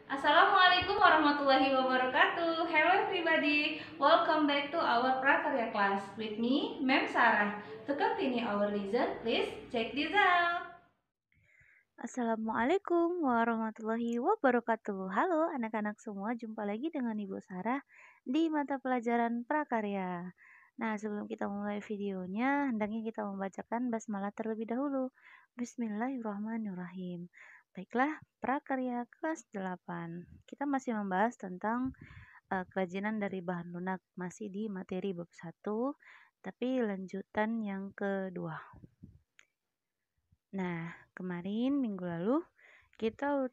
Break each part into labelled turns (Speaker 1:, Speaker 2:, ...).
Speaker 1: Assalamualaikum warahmatullahi wabarakatuh. Hello everybody, welcome back to our Prakarya class with me, Mem Sarah. To continue our lesson, please check this out.
Speaker 2: Assalamualaikum warahmatullahi wabarakatuh. Halo anak-anak semua, jumpa lagi dengan Ibu Sarah di mata pelajaran Prakarya. Nah, sebelum kita mulai videonya, hendaknya kita membacakan basmalah terlebih dahulu. Bismillahirrahmanirrahim. Baiklah, Prakarya kelas 8. Kita masih membahas tentang kerajinan dari bahan lunak, masih di materi bab 1, tapi lanjutan yang kedua. Nah, kemarin minggu lalu kita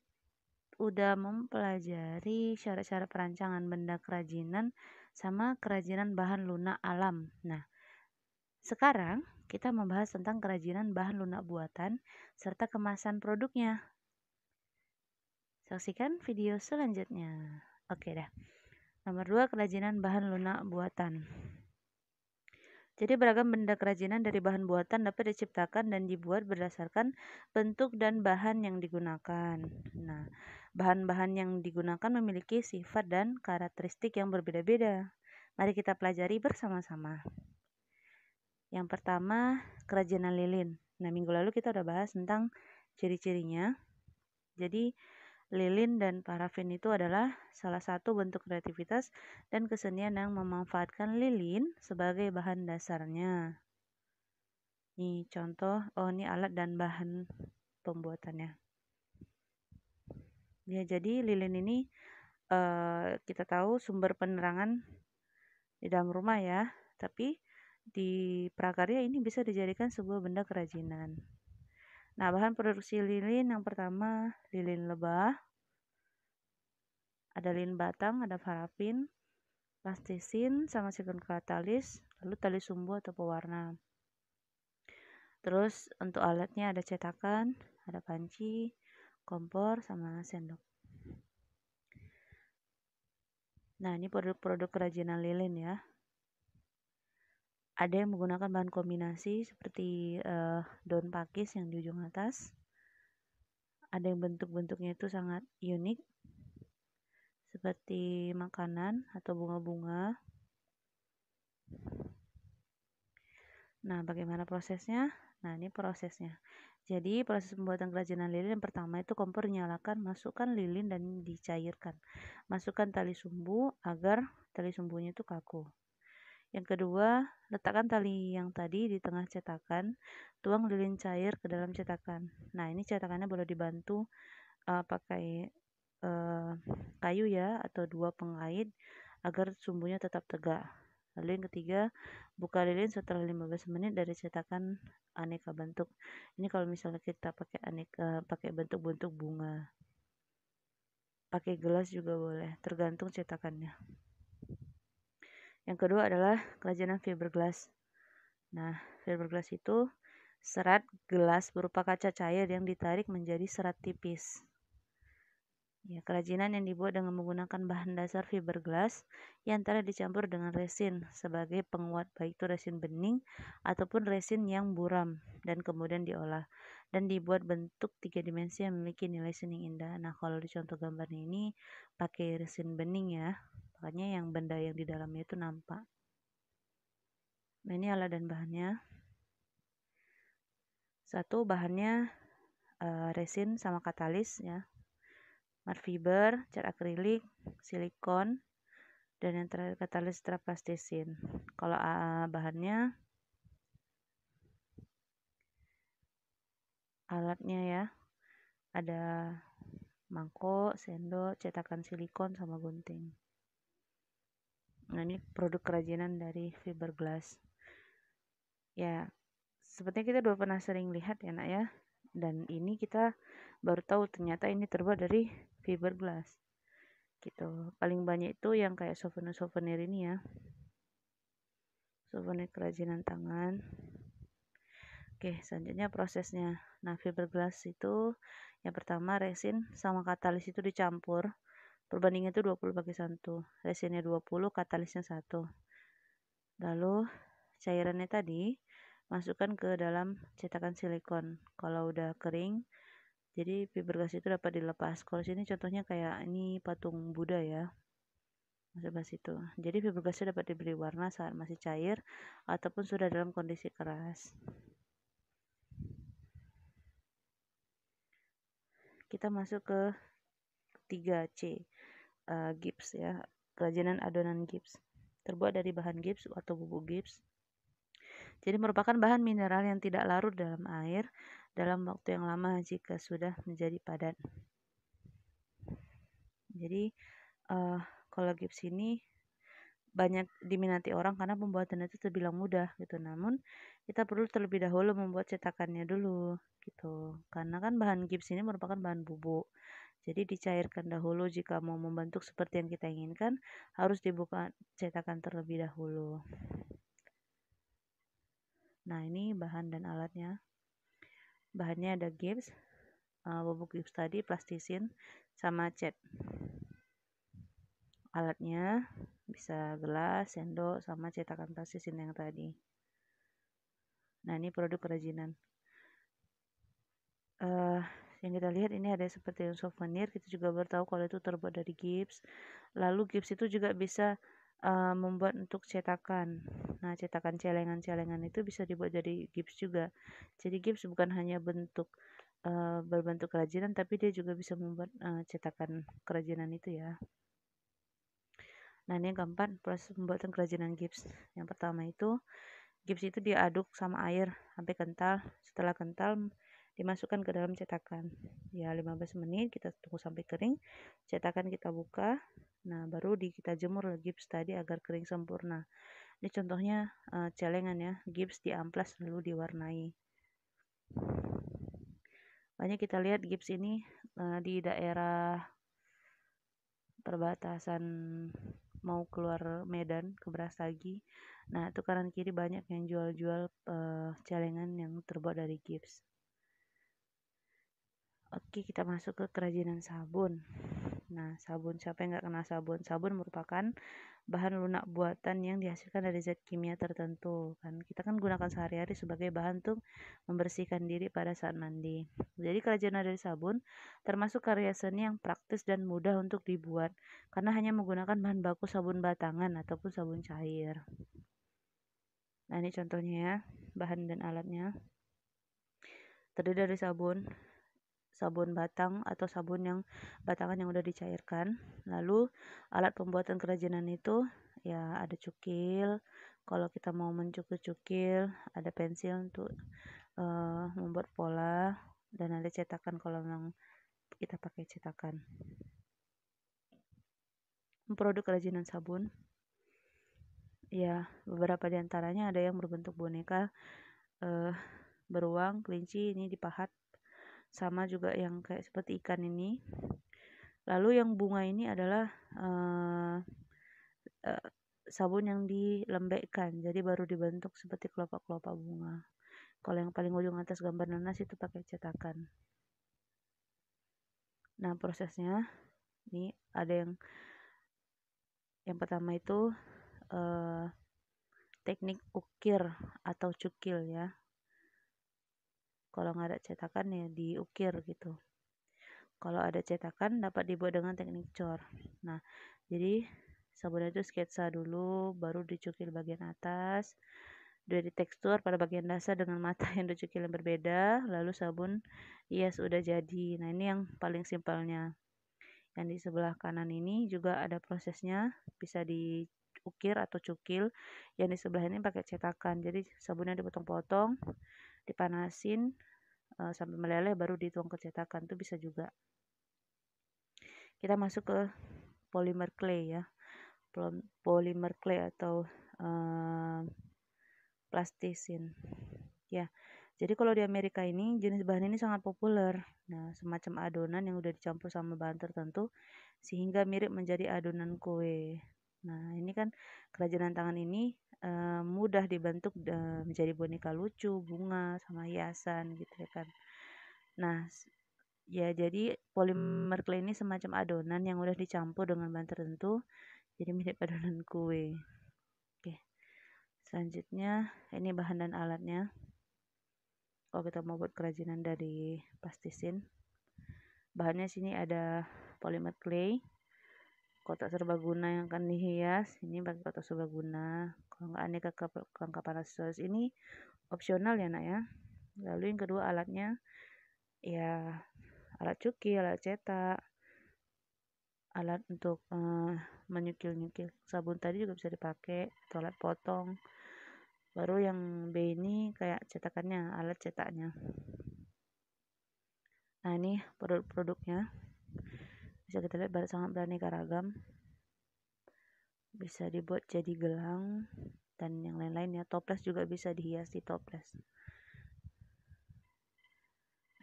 Speaker 2: udah mempelajari syarat-syarat perancangan benda kerajinan sama kerajinan bahan lunak alam. Nah, sekarang kita membahas tentang kerajinan bahan lunak buatan serta kemasan produknya. Saksikan video selanjutnya. Oke dah. Nomor 2, kerajinan bahan lunak buatan. Jadi beragam benda kerajinan dari bahan buatan dapat diciptakan dan dibuat berdasarkan bentuk dan bahan yang digunakan. Nah, bahan-bahan yang digunakan memiliki sifat dan karakteristik yang berbeda-beda. Mari kita pelajari bersama-sama. Yang pertama, kerajinan lilin. Nah, minggu lalu kita udah bahas tentang ciri-cirinya. Jadi, lilin dan parafin itu adalah salah satu bentuk kreativitas dan kesenian yang memanfaatkan lilin sebagai bahan dasarnya. Nih contoh, ini alat dan bahan pembuatannya. Ya, jadi lilin ini kita tahu sumber penerangan di dalam rumah ya, tapi di prakarya ini bisa dijadikan sebuah benda kerajinan. Nah, bahan produksi lilin yang pertama lilin lebah, ada lilin batang, ada parafin, plastisin, sama silikon katalis, lalu tali sumbu atau pewarna. Terus untuk alatnya ada cetakan, ada panci, kompor, sama sendok. Nah, ini produk-produk kerajinan lilin ya. Ada yang menggunakan bahan kombinasi seperti daun pakis yang di ujung atas. Ada yang bentuk-bentuknya itu sangat unik, seperti makanan atau bunga-bunga. Nah, bagaimana prosesnya? Nah, ini prosesnya. Jadi, proses pembuatan kerajinan lilin yang pertama itu kompor dinyalakan, masukkan lilin dan dicairkan. Masukkan tali sumbu agar tali sumbunya itu kaku. Yang kedua, letakkan tali yang tadi di tengah cetakan, tuang lilin cair ke dalam cetakan. Nah, ini cetakannya boleh dibantu pakai kayu ya, atau 2 pengait agar sumbunya tetap tegak. Lalu yang ketiga, buka lilin setelah 15 menit dari cetakan aneka bentuk. Ini kalau misalnya kita pakai bentuk-bentuk bunga. Pakai gelas juga boleh, tergantung cetakannya. Yang kedua adalah kerajinan fiberglass. Nah, fiberglass itu serat gelas berupa kaca cair yang ditarik menjadi serat tipis. Ya, kerajinan yang dibuat dengan menggunakan bahan dasar fiberglass yang telah dicampur dengan resin sebagai penguat, baik itu resin bening ataupun resin yang buram, dan kemudian diolah dan dibuat bentuk 3 dimensi yang memiliki nilai seni indah. Nah, kalau di contoh gambarnya ini pakai resin bening ya, makanya yang benda yang di dalamnya itu nampak. Nah, ini alat dan bahannya. Satu, bahannya resin sama katalis ya, matte fiber, cat akrilik, silikon, dan yang terakhir katalis plastisin. Kalau bahannya, alatnya ya, ada mangkok, sendok, cetakan silikon, sama gunting. Nah, ini produk kerajinan dari fiberglass. Ya, sepertinya kita udah pernah sering lihat ya nak ya. Dan ini kita baru tahu ternyata ini terbuat dari fiberglass. Gitu. Paling banyak itu yang kayak souvenir-souvenir ini ya. Souvenir kerajinan tangan. Oke, selanjutnya prosesnya. Nah, fiberglass itu yang pertama resin sama katalis itu dicampur. Perbandingan itu 20/1. Resinnya 20, katalisnya 1. Lalu cairannya tadi masukkan ke dalam cetakan silikon. Kalau udah kering, Jadi fiberglass itu dapat dilepas. Kalau sini contohnya kayak ini patung Buddha ya, sebelah situ. Jadi fiberglassnya dapat diberi warna saat masih cair ataupun sudah dalam kondisi keras. Kita masuk ke 3C, gips ya, kerajinan adonan gips. Terbuat dari bahan gips atau bubuk gips. Jadi merupakan bahan mineral yang tidak larut dalam air dalam waktu yang lama jika sudah menjadi padat. Jadi kalau gips ini banyak diminati orang karena pembuatannya itu terbilang mudah gitu. Namun kita perlu terlebih dahulu membuat cetakannya dulu gitu. Karena kan bahan gips ini merupakan bahan bubuk. Jadi dicairkan dahulu jika mau membentuk seperti yang kita inginkan, harus dibuka cetakan terlebih dahulu. Nah, ini bahan dan alatnya. Bahannya ada gips, bubuk gips tadi, plastisin, sama cat. Alatnya bisa gelas, sendok, sama cetakan plastisin yang tadi. Nah, ini produk kerajinan. Yang kita lihat ini ada seperti yang souvenir. Kita juga baru tahu kalau itu terbuat dari gips. Lalu gips itu juga bisa membuat untuk cetakan. Nah, cetakan celengan-celengan itu bisa dibuat dari gips juga. Jadi gips bukan hanya berbentuk kerajinan, tapi dia juga bisa membuat cetakan kerajinan itu ya. Nah, ini yang keempat, proses pembuatan kerajinan gips. Yang pertama itu, gips itu diaduk sama air sampai kental. Setelah kental, dimasukkan ke dalam cetakan. Ya, 15 menit kita tunggu sampai kering. Cetakan kita buka. Nah, baru kita jemur gips tadi agar kering sempurna. Ini contohnya celengan ya, gips diamplas lalu diwarnai. Banyak kita lihat gips ini di daerah perbatasan mau keluar Medan ke Brastagi. Nah, itu kanan kiri banyak yang jual-jual celengan yang terbuat dari gips. Oke, kita masuk ke kerajinan sabun. Nah, sabun, siapa yang nggak kenal sabun? Sabun merupakan bahan lunak buatan yang dihasilkan dari zat kimia tertentu. Kita kan gunakan sehari-hari sebagai bahan untuk membersihkan diri pada saat mandi. Jadi kerajinan dari sabun termasuk karya seni yang praktis dan mudah untuk dibuat karena hanya menggunakan bahan baku sabun batangan ataupun sabun cair. Nah, ini contohnya ya, bahan dan alatnya. Terdiri dari sabun batang atau sabun yang batangan yang udah dicairkan. Lalu alat pembuatan kerajinan itu ya ada cukil. Kalau kita mau mencukil-cukil, ada pensil untuk membuat pola, dan ada cetakan kalau memang kita pakai cetakan. Produk kerajinan sabun ya, beberapa diantaranya ada yang berbentuk boneka, beruang, kelinci, ini dipahat, sama juga yang kayak seperti ikan ini. Lalu yang bunga ini adalah sabun yang dilembekkan, jadi baru dibentuk seperti kelopak-kelopak bunga. Kalau yang paling ujung atas gambar nanas itu pakai cetakan. Nah, prosesnya ini ada yang pertama itu teknik ukir atau cukil ya. Kalau nggak ada cetakan ya diukir gitu. Kalau ada cetakan dapat dibuat dengan teknik cor. Nah, jadi sabunnya itu sketsa dulu, baru dicukil bagian atas, dari tekstur pada bagian dasar dengan mata yang dicukil yang berbeda, lalu sabun hias udah jadi. Nah, ini yang paling simpelnya. Yang di sebelah kanan ini juga ada prosesnya, bisa diukir atau cukil. Yang di sebelah ini pakai cetakan, jadi sabunnya dipotong-potong, dipanasin sampai meleleh, baru dituang ke cetakan. Itu bisa juga. Kita masuk ke polymer clay ya. Polymer clay atau plastisin ya. Jadi kalau di Amerika ini jenis bahan ini sangat populer. Nah, semacam adonan yang udah dicampur sama bahan tertentu sehingga mirip menjadi adonan kue. Nah, ini kan kerajinan tangan ini mudah dibentuk menjadi boneka lucu, bunga, sama hiasan gitu ya kan. Nah, ya jadi polymer clay ini semacam adonan yang udah dicampur dengan bahan tertentu jadi mirip adonan kue. Oke. Selanjutnya ini bahan dan alatnya. Kalau kita mau buat kerajinan dari plastisin, Bahannya sini ada polymer clay, kotak serbaguna yang akan dihias, ini pakai kotak serbaguna. Kalau nggak aneka kelengkapan aksesoris ini opsional ya nak ya. Lalu yang kedua alatnya, ya alat cuki, alat cetak, alat untuk menyukil-nyukil sabun tadi juga bisa dipakai, atau alat potong. Baru yang B ini kayak cetakannya, alat cetaknya. Nah ini produk-produknya, bisa kita lihat sangat beraneka ragam, bisa dibuat jadi gelang dan yang lain-lain ya. Toples juga bisa dihias di toples.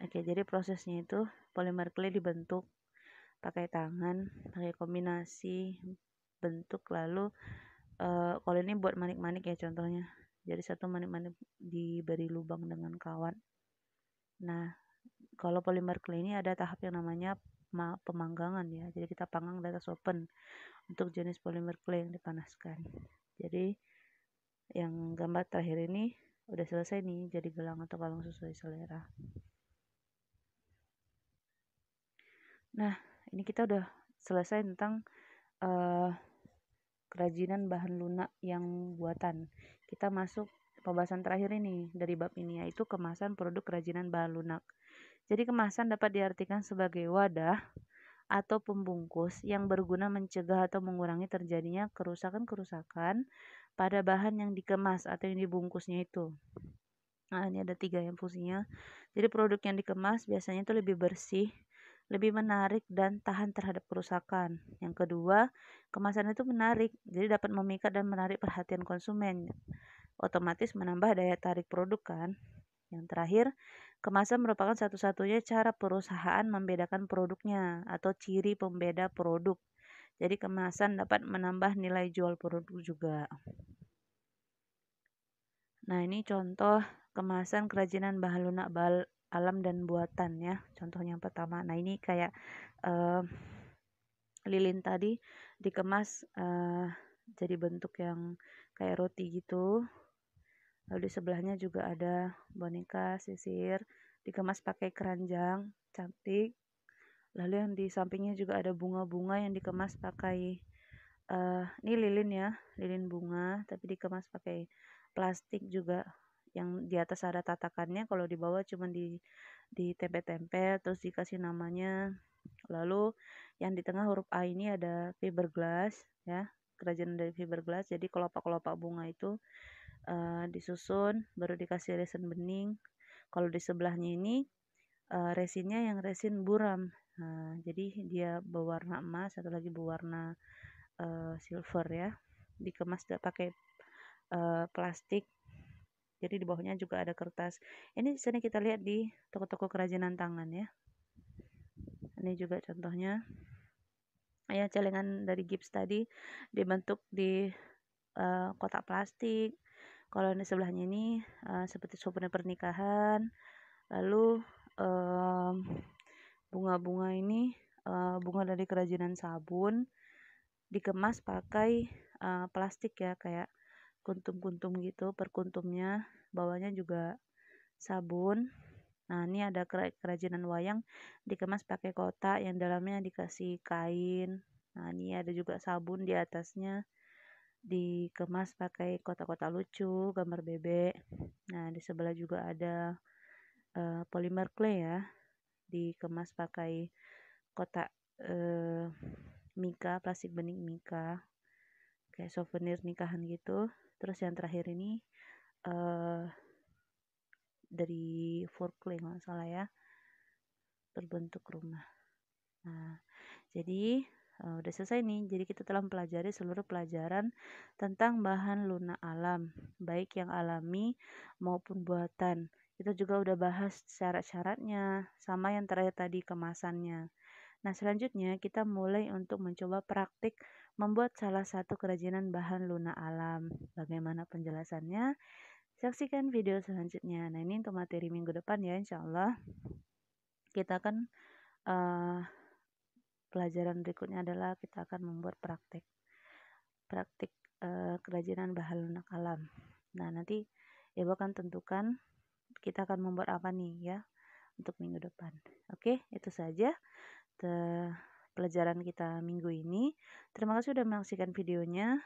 Speaker 2: Oke, jadi prosesnya itu polymer clay dibentuk pakai tangan, pakai kombinasi bentuk. Lalu kalau ini buat manik-manik ya contohnya, jadi satu manik-manik diberi lubang dengan kawat. Nah kalau polymer clay ini ada tahap yang namanya pemanggangan ya, jadi kita panggang di atas oven untuk jenis polymer clay yang dipanaskan. Jadi yang gambar terakhir ini udah selesai nih, jadi gelang atau kalung sesuai selera. Nah ini kita udah selesai tentang kerajinan bahan lunak yang buatan. Kita masuk pembahasan terakhir ini dari bab ini, yaitu kemasan produk kerajinan bahan lunak. Jadi kemasan dapat diartikan sebagai wadah atau pembungkus yang berguna mencegah atau mengurangi terjadinya kerusakan-kerusakan pada bahan yang dikemas atau yang dibungkusnya itu. Nah ini ada 3 yang fungsinya. Jadi produk yang dikemas biasanya itu lebih bersih, lebih menarik dan tahan terhadap kerusakan. Yang kedua, kemasan itu menarik, jadi dapat memikat dan menarik perhatian konsumen. Otomatis menambah daya tarik produk kan. Yang terakhir, kemasan merupakan satu-satunya cara perusahaan membedakan produknya atau ciri pembeda produk. Jadi kemasan dapat menambah nilai jual produk juga. Nah ini contoh kemasan kerajinan bahan lunak alam dan buatan ya. Contoh yang pertama. Nah ini kayak lilin tadi dikemas jadi bentuk yang kayak roti gitu. Lalu di sebelahnya juga ada boneka sisir dikemas pakai keranjang cantik. Lalu yang di sampingnya juga ada bunga-bunga yang dikemas pakai ini lilin ya, lilin bunga tapi dikemas pakai plastik juga, yang di atas ada tatakannya, kalau di bawah cuma ditempel-tempel terus dikasih namanya. Lalu yang di tengah huruf A ini ada fiberglass ya, kerajinan dari fiberglass. Jadi kelopak-kelopak bunga itu disusun baru dikasih resin bening. Kalau di sebelahnya ini resinnya yang resin buram. Nah, jadi dia berwarna emas, satu lagi berwarna silver ya, dikemas pakai plastik. Jadi di bawahnya juga ada kertas. Ini sering kita lihat di toko-toko kerajinan tangan ya. Ini juga contohnya ya, celengan dari gips tadi dibentuk di kotak plastik. Kalau di sebelahnya ini seperti souvenir pernikahan. Lalu bunga-bunga ini bunga dari kerajinan sabun dikemas pakai plastik ya, kayak kuntum-kuntum gitu per kuntumnya. Bawahnya juga sabun. Nah ini ada kerajinan wayang dikemas pakai kotak yang dalamnya dikasih kain. Nah ini ada juga sabun di atasnya dikemas pakai kotak-kotak lucu gambar bebek. Nah di sebelah juga ada polymer clay ya, dikemas pakai kotak mika, plastik bening mika, kayak souvenir nikahan gitu. Terus yang terakhir ini dari clay nggak salah ya, berbentuk rumah. Nah jadi udah selesai nih. Jadi kita telah mempelajari seluruh pelajaran tentang bahan lunak alam, baik yang alami maupun buatan. Kita juga udah bahas syarat-syaratnya, sama yang terakhir tadi kemasannya. Nah selanjutnya kita mulai untuk mencoba praktik membuat salah satu kerajinan bahan lunak alam. Bagaimana penjelasannya? Saksikan video selanjutnya. Nah ini untuk materi minggu depan ya, insya Allah. Kita akan pelajaran berikutnya adalah kita akan membuat praktik kerajinan bahan lunak alam. Nah nanti Ibu akan tentukan kita akan membuat apa nih ya. untuk minggu depan. Oke, itu saja pelajaran kita minggu ini. Terima kasih sudah menyaksikan videonya.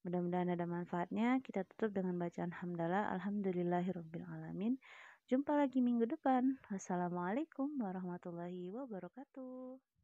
Speaker 2: Mudah-mudahan ada manfaatnya. Kita tutup dengan bacaan hamdalah. Alhamdulillahirabbil alamin. Jumpa lagi minggu depan. Wassalamualaikum warahmatullahi wabarakatuh.